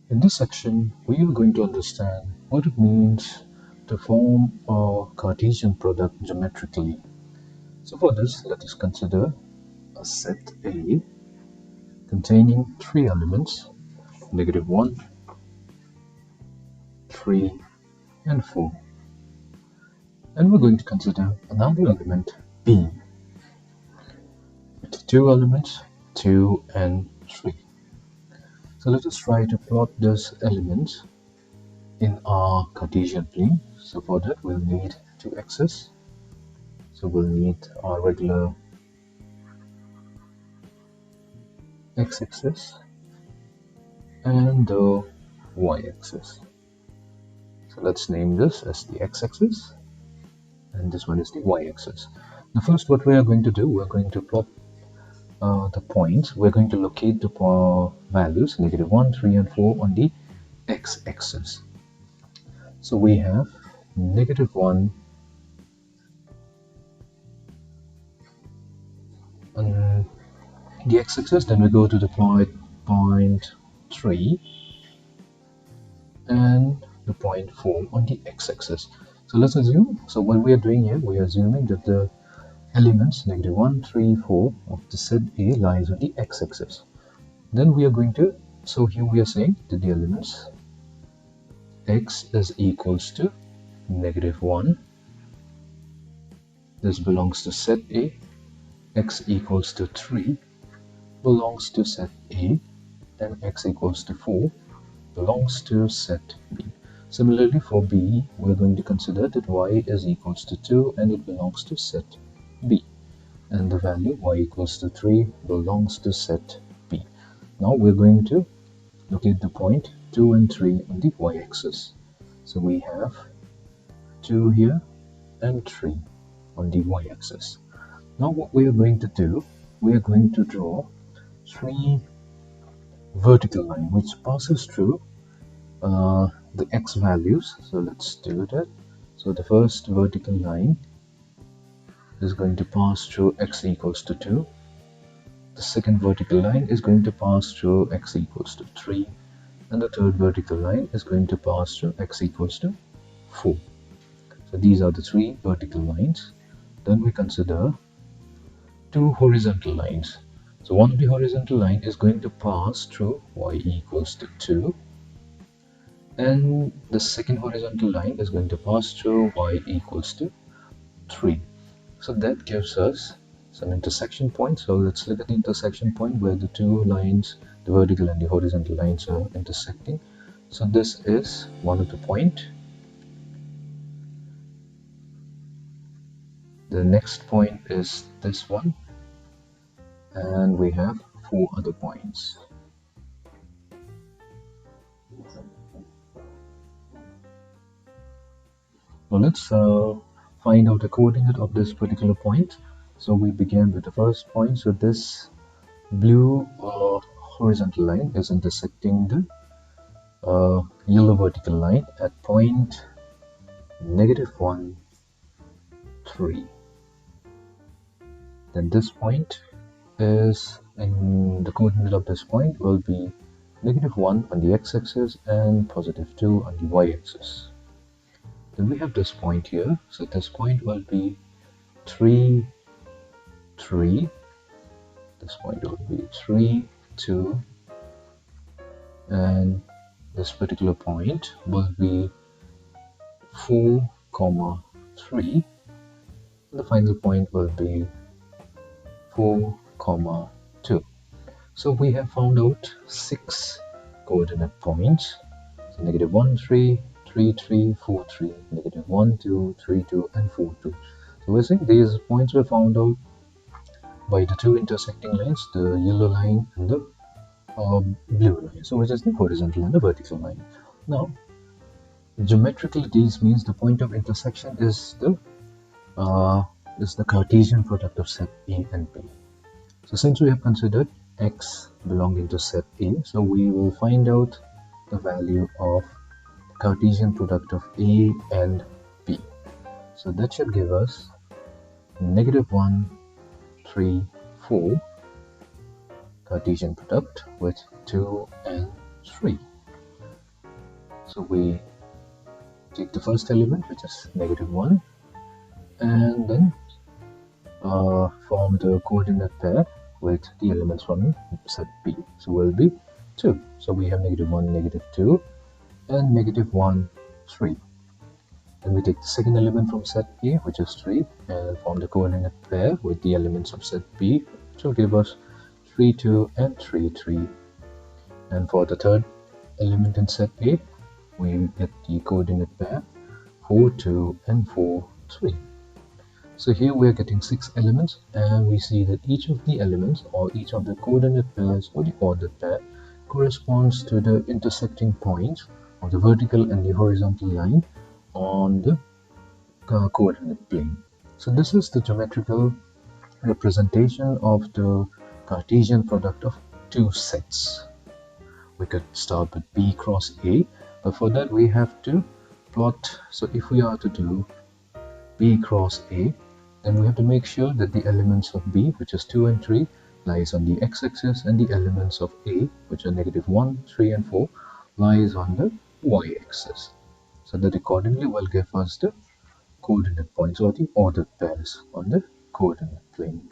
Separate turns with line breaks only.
In this section, we are going to understand what it means to form a Cartesian product geometrically. So for this, let us consider a set A containing three elements, -1, 3, and 4. And we're going to consider another element B with two elements, 2 and 3. So let us try to plot these elements in our Cartesian plane. So for that, we'll need two axes. So we'll need our regular x-axis and the y-axis. So let's name this as the x-axis and this one is the y-axis. Now first, what we are going to do, we're going to plot the points. We're going to locate the values -1, 3, and 4 on the x-axis. So we have -1 on the x-axis, then we go to the point 3 and the point 4 on the x-axis. So let's assume, so what we are doing here, we are assuming that the elements -1, 3, 4 of the set A lies on the x-axis. Then we are going to, so here we are saying that the elements x is equals to -1. This belongs to set A. X equals to 3 belongs to set A, and x equals to 4 belongs to set B. Similarly, for B, we're going to consider that y is equals to 2 and it belongs to set B. And the value y equals to 3 belongs to set B. Now we're going to locate the point 2 and 3 on the y-axis. So we have 2 here and 3 on the y-axis. Now what we are going to do, we are going to draw 3 vertical lines which passes through the x values. So let's do that. So the first vertical line is going to pass through x equals to 2. The second vertical line is going to pass through x equals to 3. And the third vertical line is going to pass through x equals to 4. So these are the 3 vertical lines. Then we consider 2 horizontal lines. So one of the horizontal line is going to pass through y equals to 2. And the second horizontal line is going to pass through y equals to 3. So that gives us some intersection points. So let's look at the intersection point where the two lines, the vertical and the horizontal lines, are intersecting. So this is one of the point. The next point is this one, and we have 4 other points. Now let's find out the coordinate of this particular point. So we begin with the first point. So this blue horizontal line is intersecting the yellow vertical line at point -1, 3. Then this point is, and the coordinate of this point will be -1 on the x-axis and +2 on the y-axis. Then we have this point here. So this point will be 3, 3. This point will be 3, 2. And this particular point will be 4, 3. And the final point will be 4, 2. So we have found out 6 coordinate points. So -1, 3, 3, 3, 4, 3, -1, 2, 3, 2, and 4, 2. So we're saying these points were found out by the two intersecting lines, the yellow line and the blue line, so which is the horizontal and the vertical line. Now, geometrically, these means the point of intersection is the Cartesian product of set A and B. So since we have considered x belonging to set A, so we will find out the value of Cartesian product of A and B. So that should give us -1, 3, 4 Cartesian product with 2 and 3. So we take the first element, which is -1, and then form the coordinate pair with the elements from set B. So will be 2. So we have -1, -2, and -1, 3. Then we take the second element from set A, which is 3, and form the coordinate pair with the elements of set B, which will give us 3, 2, and 3, 3. And for the third element in set A, we get the coordinate pair 4, 2, and 4, 3. So here we are getting 6 elements, and we see that each of the elements or each of the coordinate pairs or the ordered pair corresponds to the intersecting points of the vertical and the horizontal line on the coordinate plane. So this is the geometrical representation of the Cartesian product of two sets. We could start with B cross A, but for that we have to plot. So if we are to do B cross A, then we have to make sure that the elements of B, which is 2 and 3, lies on the x-axis, and the elements of A, which are -1, 3, and 4, lies on the y-axis. So that accordingly will give us the coordinate points or the ordered pairs on the coordinate plane.